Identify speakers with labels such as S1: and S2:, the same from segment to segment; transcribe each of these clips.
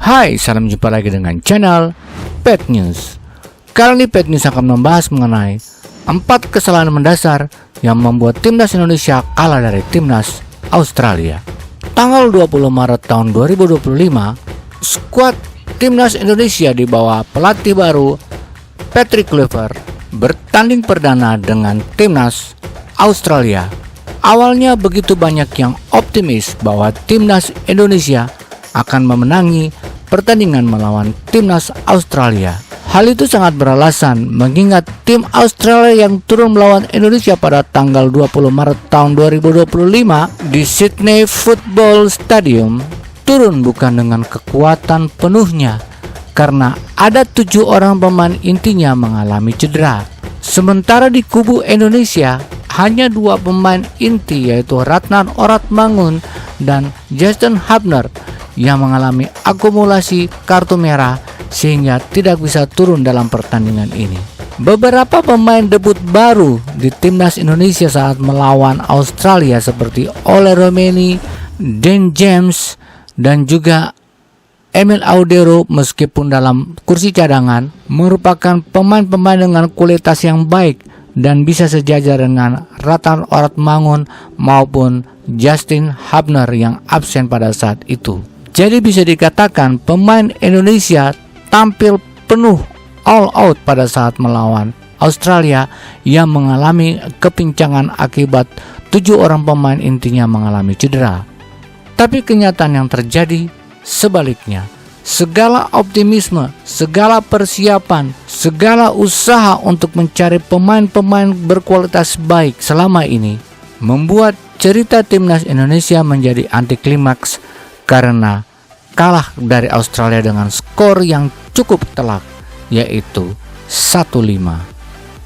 S1: Hai, salam jumpa lagi dengan channel Pet News. Kali ini Pet News akan membahas mengenai 4 kesalahan mendasar yang membuat timnas Indonesia kalah dari timnas Australia. Tanggal 20 Maret tahun 2025, skuad timnas Indonesia di bawah pelatih baru Patrick Kluivert bertanding perdana dengan timnas Australia. Awalnya begitu banyak yang optimis bahwa timnas Indonesia akan memenangi pertandingan melawan timnas Australia. Hal itu sangat beralasan mengingat tim Australia yang turun melawan Indonesia pada tanggal 20 Maret tahun 2025 di Sydney Football Stadium turun bukan dengan kekuatan penuhnya karena ada 7 orang pemain intinya mengalami cedera. Sementara di kubu Indonesia hanya 2 pemain inti yaitu Ratnan Oratmangun dan Justin Hubner yang mengalami akumulasi kartu merah sehingga tidak bisa turun dalam pertandingan ini. Beberapa pemain debut baru di timnas Indonesia saat melawan Australia seperti Ole Romeni, Dan James, dan juga Emil Audero meskipun dalam kursi cadangan merupakan pemain-pemain dengan kualitas yang baik dan bisa sejajar dengan Ratnan Oratmangun maupun Justin Hubner yang absen pada saat itu. Jadi bisa dikatakan pemain Indonesia tampil penuh all out pada saat melawan Australia yang mengalami kepincangan akibat 7 orang pemain intinya mengalami cedera. Tapi kenyataan yang terjadi sebaliknya. Segala optimisme, segala persiapan, segala usaha untuk mencari pemain-pemain berkualitas baik selama ini membuat cerita timnas Indonesia menjadi anti klimaks karena kalah dari Australia dengan skor yang cukup telak, yaitu 1-5.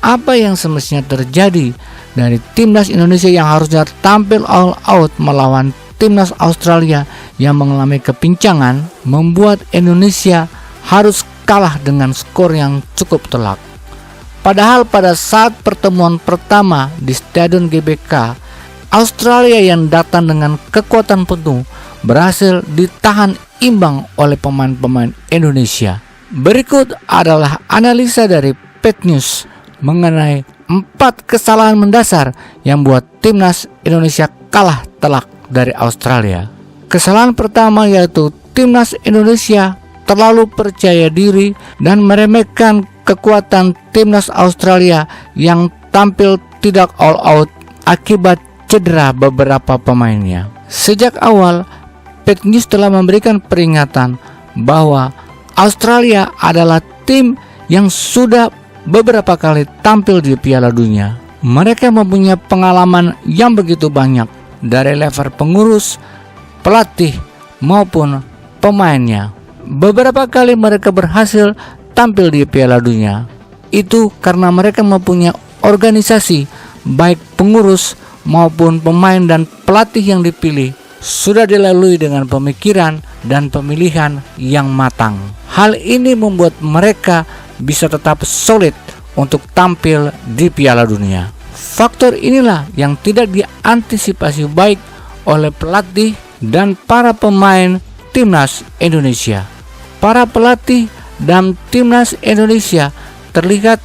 S1: Apa yang semestinya terjadi dari timnas Indonesia yang harusnya tampil all out melawan timnas Australia yang mengalami kepincangan membuat Indonesia harus kalah dengan skor yang cukup telak. Padahal pada saat pertemuan pertama di Stadion GBK, Australia yang datang dengan kekuatan penuh berhasil ditahan imbang oleh pemain-pemain Indonesia. Berikut adalah analisa dari Pet News mengenai 4 kesalahan mendasar yang membuat timnas Indonesia kalah telak dari Australia. Kesalahan pertama yaitu timnas Indonesia terlalu percaya diri dan meremehkan kekuatan timnas Australia yang tampil tidak all out akibat cedera beberapa pemainnya. Sejak awal, Pet News telah memberikan peringatan bahwa Australia adalah tim yang sudah beberapa kali tampil di Piala Dunia. Mereka mempunyai pengalaman yang begitu banyak dari level pengurus, pelatih, maupun pemainnya. Beberapa kali mereka berhasil tampil di Piala Dunia. Itu karena mereka mempunyai organisasi, baik pengurus maupun pemain dan pelatih yang dipilih sudah dilalui dengan pemikiran dan pemilihan yang matang. Hal ini membuat mereka bisa tetap solid untuk tampil di Piala Dunia. Faktor inilah yang tidak diantisipasi baik oleh pelatih dan para pemain timnas Indonesia. Para pelatih dan timnas Indonesia terlihat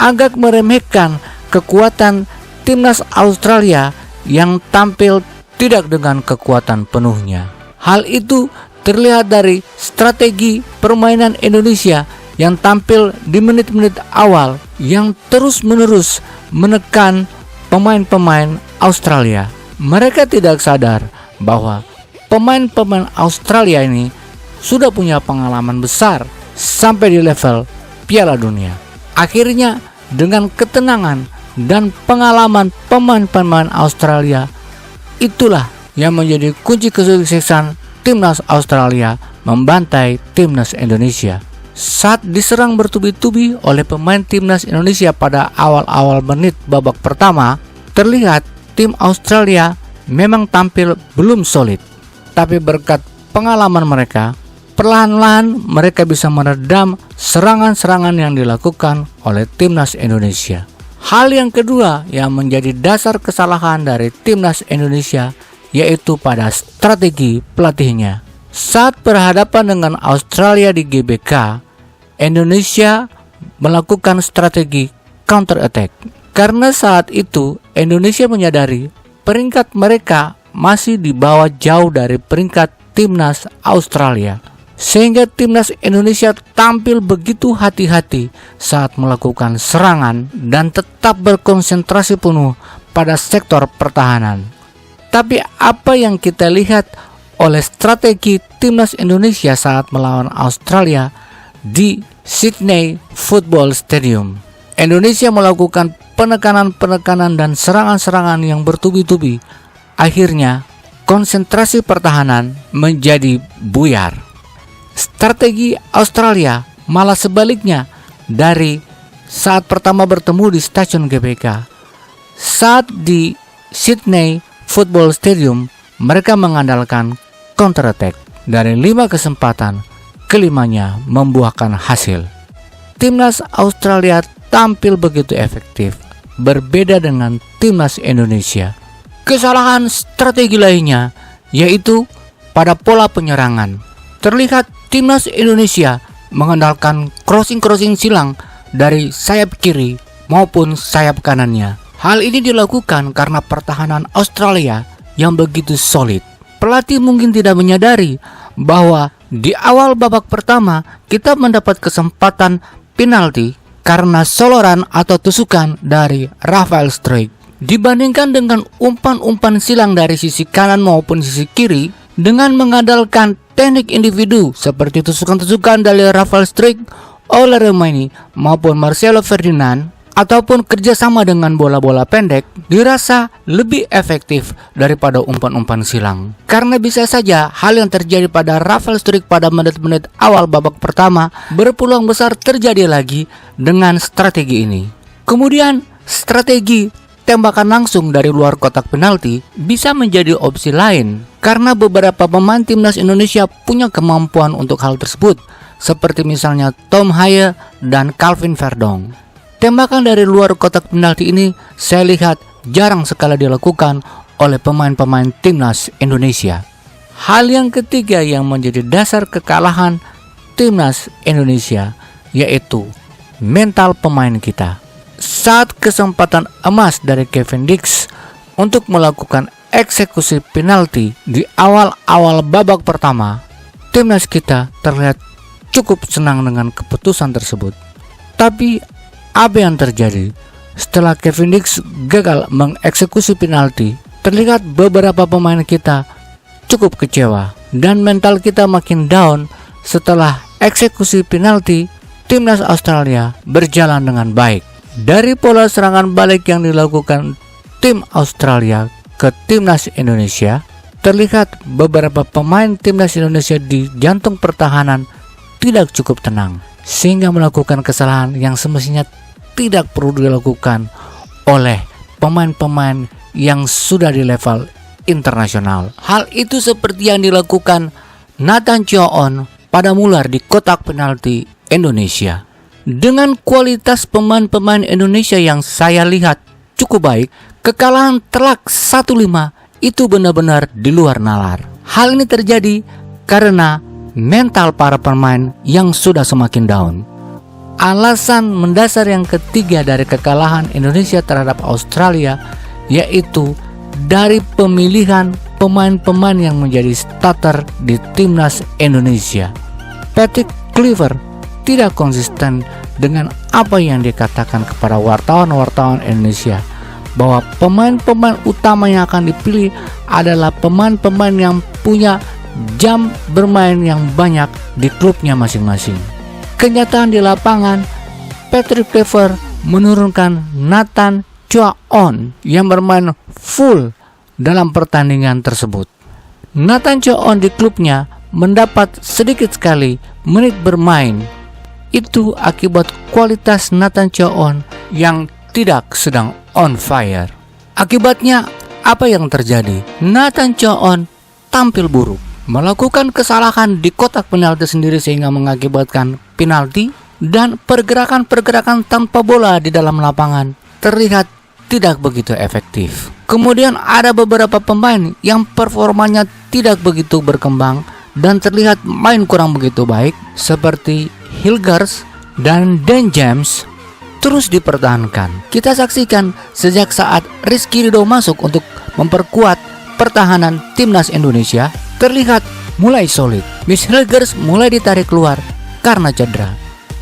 S1: agak meremehkan kekuatan timnas Australia yang tampil tidak dengan kekuatan penuhnya. Hal itu terlihat dari strategi permainan Indonesia yang tampil di menit-menit awal yang terus-menerus menekan pemain-pemain Australia. Mereka tidak sadar bahwa pemain-pemain Australia ini sudah punya pengalaman besar sampai di level Piala Dunia. Akhirnya dengan ketenangan dan pengalaman pemain-pemain Australia, itulah yang menjadi kunci kesuksesan timnas Australia membantai timnas Indonesia. Saat diserang bertubi-tubi oleh pemain timnas Indonesia pada awal-awal menit babak pertama, terlihat tim Australia memang tampil belum solid. Tapi berkat pengalaman mereka, perlahan-lahan mereka bisa meredam serangan-serangan yang dilakukan oleh timnas Indonesia. Hal yang kedua yang menjadi dasar kesalahan dari timnas Indonesia yaitu pada strategi pelatihnya. Saat berhadapan dengan Australia di GBK, Indonesia melakukan strategi counter attack. Karena saat itu Indonesia menyadari peringkat mereka masih di bawah jauh dari peringkat timnas Australia, sehingga timnas Indonesia tampil begitu hati-hati saat melakukan serangan dan tetap berkonsentrasi penuh pada sektor pertahanan. Tapi apa yang kita lihat oleh strategi timnas Indonesia saat melawan Australia di Sydney Football Stadium? Indonesia melakukan penekanan-penekanan dan serangan-serangan yang bertubi-tubi. Akhirnya konsentrasi pertahanan menjadi buyar. Strategi Australia malah sebaliknya dari saat pertama bertemu di stasiun GBK. Saat di Sydney Football Stadium, mereka mengandalkan counter attack. Dari 5 kesempatan, kelimanya membuahkan hasil. Timnas Australia tampil begitu efektif, berbeda dengan timnas Indonesia. Kesalahan strategi lainnya yaitu pada pola penyerangan. Terlihat timnas Indonesia mengandalkan crossing silang dari sayap kiri maupun sayap kanannya. Hal ini dilakukan karena pertahanan Australia yang begitu solid. Pelatih mungkin tidak menyadari bahwa di awal babak pertama kita mendapat kesempatan penalti karena soloran atau tusukan dari Rafael Struijk. Dibandingkan dengan umpan-umpan silang dari sisi kanan maupun sisi kiri, dengan mengandalkan teknik individu seperti tusukan-tusukan dari Rafael Struijk, Ola Romani maupun Marcelo Ferdinand, ataupun kerjasama dengan bola-bola pendek, dirasa lebih efektif daripada umpan-umpan silang. Karena bisa saja hal yang terjadi pada Rafael Struijk pada menit-menit awal babak pertama berpeluang besar terjadi lagi dengan strategi ini. Kemudian strategi tembakan langsung dari luar kotak penalti bisa menjadi opsi lain karena beberapa pemain timnas Indonesia punya kemampuan untuk hal tersebut, seperti misalnya Tom Haye dan Calvin Verdong. Tembakan dari luar kotak penalti ini saya lihat jarang sekali dilakukan oleh pemain-pemain timnas Indonesia. Hal yang ketiga yang menjadi dasar kekalahan timnas Indonesia yaitu mental pemain kita. Saat kesempatan emas dari Kevin Dix untuk melakukan eksekusi penalti di awal-awal babak pertama, timnas kita terlihat cukup senang dengan keputusan tersebut. Tapi apa yang terjadi setelah Kevin Dix gagal mengeksekusi penalti? Terlihat beberapa pemain kita cukup kecewa dan mental kita makin down. Setelah eksekusi penalti, timnas Australia berjalan dengan baik. Dari pola serangan balik yang dilakukan tim Australia ke timnas Indonesia, terlihat beberapa pemain timnas Indonesia di jantung pertahanan tidak cukup tenang, sehingga melakukan kesalahan yang semestinya tidak perlu dilakukan oleh pemain-pemain yang sudah di level internasional. Hal itu seperti yang dilakukan Nathan Choon pada Muller di kotak penalti Indonesia. Dengan kualitas pemain-pemain Indonesia yang saya lihat cukup baik, kekalahan telak 1-5 itu benar-benar di luar nalar. Hal ini terjadi karena mental para pemain yang sudah semakin down. Alasan mendasar yang ketiga dari kekalahan Indonesia terhadap Australia yaitu dari pemilihan pemain-pemain yang menjadi starter di timnas Indonesia. Patrick Kluivert tidak konsisten dengan apa yang dikatakan kepada wartawan-wartawan Indonesia bahwa pemain-pemain utama yang akan dipilih adalah pemain-pemain yang punya jam bermain yang banyak di klubnya masing-masing. Kenyataan di lapangan, Patrick Kluivert menurunkan Nathan Choon yang bermain full dalam pertandingan tersebut. Nathan Choon di klubnya mendapat sedikit sekali menit bermain. Itu akibat kualitas Nathan Choon yang tidak sedang on fire. Akibatnya apa yang terjadi? Nathan Choon tampil buruk, melakukan kesalahan di kotak penalti sendiri sehingga mengakibatkan penalti, dan pergerakan-pergerakan tanpa bola di dalam lapangan terlihat tidak begitu efektif. Kemudian ada beberapa pemain yang performanya tidak begitu berkembang dan terlihat main kurang begitu baik seperti Hilgers dan Dan James terus dipertahankan. Kita saksikan sejak saat Rizky Ridho masuk untuk memperkuat pertahanan timnas Indonesia, terlihat mulai solid. Miss Hilgers mulai ditarik keluar karena cedera.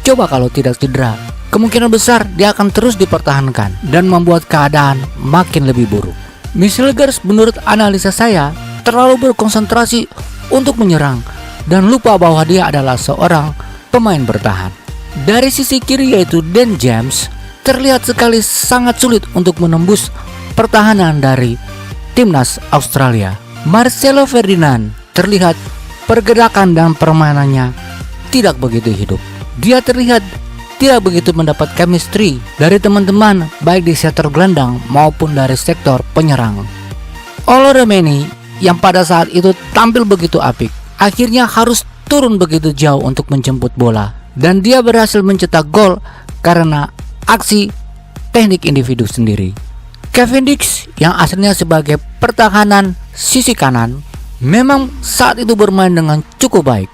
S1: Coba kalau tidak cedera, kemungkinan besar dia akan terus dipertahankan dan membuat keadaan makin lebih buruk. Miss Hilgers menurut analisa saya terlalu berkonsentrasi untuk menyerang dan lupa bahwa dia adalah seorang pemain bertahan. Dari sisi kiri yaitu Dan James terlihat sekali sangat sulit untuk menembus pertahanan dari timnas Australia. Marcelo Ferdinand terlihat pergerakan dan permainannya tidak begitu hidup. Dia terlihat tidak begitu mendapat chemistry dari teman-teman baik di sektor gelandang maupun dari sektor penyerang. Olo Remeni yang pada saat itu tampil begitu apik, akhirnya harus turun begitu jauh untuk menjemput bola, dan dia berhasil mencetak gol karena aksi teknik individu sendiri. Kevin Dix yang aslinya sebagai pertahanan sisi kanan memang saat itu bermain dengan cukup baik,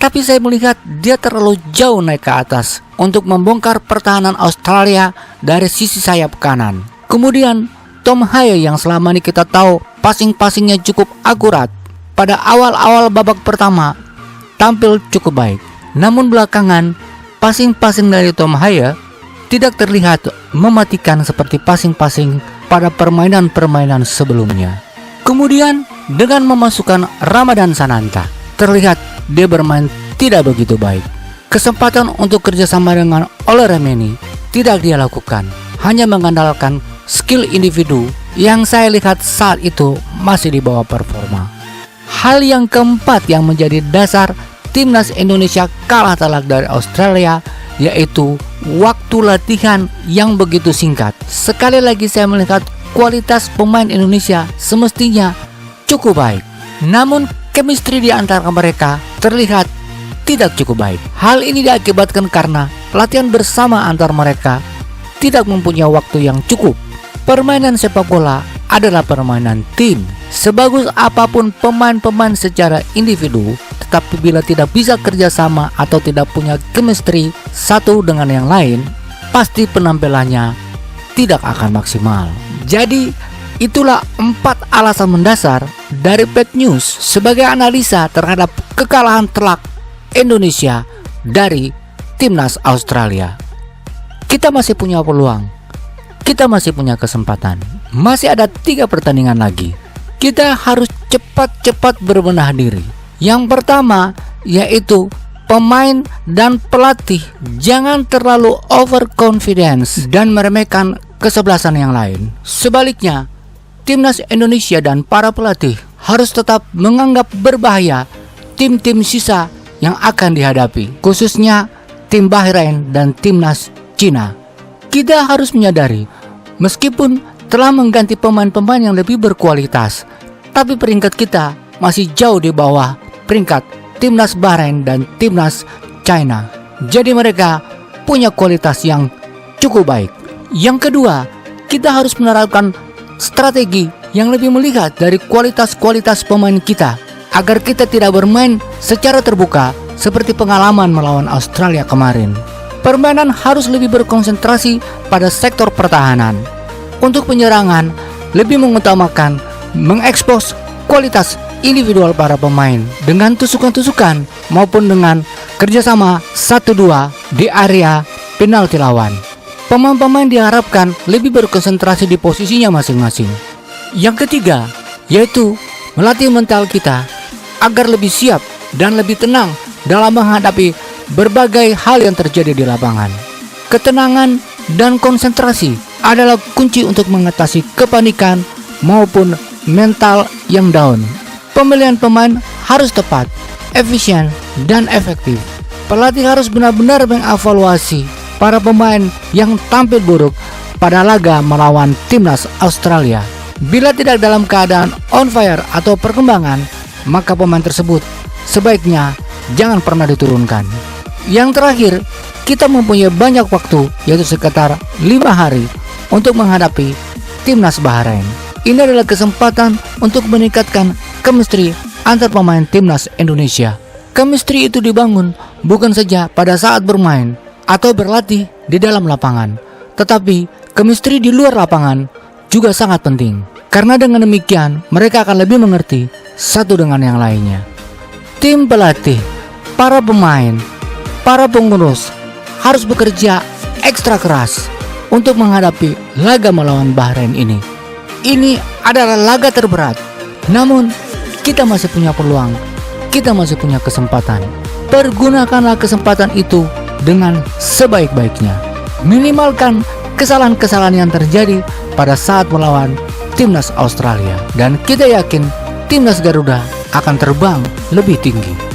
S1: tapi saya melihat dia terlalu jauh naik ke atas untuk membongkar pertahanan Australia dari sisi sayap kanan. Kemudian Tom Haye yang selama ini kita tahu passing-passingnya cukup akurat, pada awal-awal babak pertama tampil cukup baik. Namun belakangan passing-passing dari Tom Haye tidak terlihat mematikan seperti passing-passing pada permainan-permainan sebelumnya. Kemudian dengan memasukkan Ramadan Sananta, terlihat dia bermain tidak begitu baik. Kesempatan untuk kerjasama dengan Olo Remeni tidak dia lakukan, hanya mengandalkan skill individu yang saya lihat saat itu masih di bawah performa. Hal yang keempat yang menjadi dasar timnas Indonesia kalah telak dari Australia yaitu waktu latihan yang begitu singkat. Sekali lagi saya melihat kualitas pemain Indonesia semestinya cukup baik, namun chemistry di antara mereka terlihat tidak cukup baik. Hal ini diakibatkan karena latihan bersama antar mereka tidak mempunyai waktu yang cukup. Permainan sepak bola adalah permainan tim. Sebagus apapun pemain-pemain secara individu, tetapi bila tidak bisa kerjasama atau tidak punya chemistry satu dengan yang lain, pasti penampilannya tidak akan maksimal. Jadi itulah 4 alasan mendasar dari Bad News sebagai analisa terhadap kekalahan telak Indonesia dari timnas Australia. Kita masih punya peluang, kita masih punya kesempatan, masih ada 3 pertandingan lagi. Kita harus cepat-cepat berbenah diri. Yang pertama yaitu pemain dan pelatih jangan terlalu overconfidence dan meremehkan kesebelasan yang lain. Sebaliknya, timnas Indonesia dan para pelatih harus tetap menganggap berbahaya tim-tim sisa yang akan dihadapi, khususnya tim Bahrain dan timnas Cina. Kita harus menyadari, meskipun telah mengganti pemain-pemain yang lebih berkualitas, tapi peringkat kita masih jauh di bawah peringkat timnas Bahrain dan timnas China. Jadi mereka punya kualitas yang cukup baik. Yang kedua, kita harus menerapkan strategi yang lebih melihat dari kualitas-kualitas pemain kita, agar kita tidak bermain secara terbuka seperti pengalaman melawan Australia kemarin. Permainan harus lebih berkonsentrasi pada sektor pertahanan. Untuk penyerangan, lebih mengutamakan mengekspos kualitas individual para pemain dengan tusukan-tusukan maupun dengan kerjasama 1-2 di area penalti lawan. Pemain-pemain diharapkan lebih berkonsentrasi di posisinya masing-masing. Yang ketiga, yaitu melatih mental kita agar lebih siap dan lebih tenang dalam menghadapi berbagai hal yang terjadi di lapangan. Ketenangan dan konsentrasi adalah kunci untuk mengatasi kepanikan maupun mental yang down. Pemilihan pemain harus tepat, efisien, dan efektif. Pelatih harus benar-benar mengevaluasi para pemain yang tampil buruk pada laga melawan timnas Australia. Bila tidak dalam keadaan on fire atau perkembangan, maka pemain tersebut sebaiknya jangan pernah diturunkan. Yang terakhir, kita mempunyai banyak waktu, yaitu sekitar 5 hari untuk menghadapi timnas Bahrain. Ini adalah kesempatan untuk meningkatkan chemistry antar pemain timnas Indonesia. Chemistry itu dibangun bukan saja pada saat bermain atau berlatih di dalam lapangan, tetapi chemistry di luar lapangan juga sangat penting. Karena dengan demikian mereka akan lebih mengerti satu dengan yang lainnya. Tim pelatih, para pemain, para pengurus harus bekerja ekstra keras untuk menghadapi laga melawan Bahrain ini. Ini adalah laga terberat, namun kita masih punya peluang, kita masih punya kesempatan. Pergunakanlah kesempatan itu dengan sebaik-baiknya. Minimalkan kesalahan-kesalahan yang terjadi pada saat melawan timnas Australia. Dan kita yakin timnas Garuda akan terbang lebih tinggi.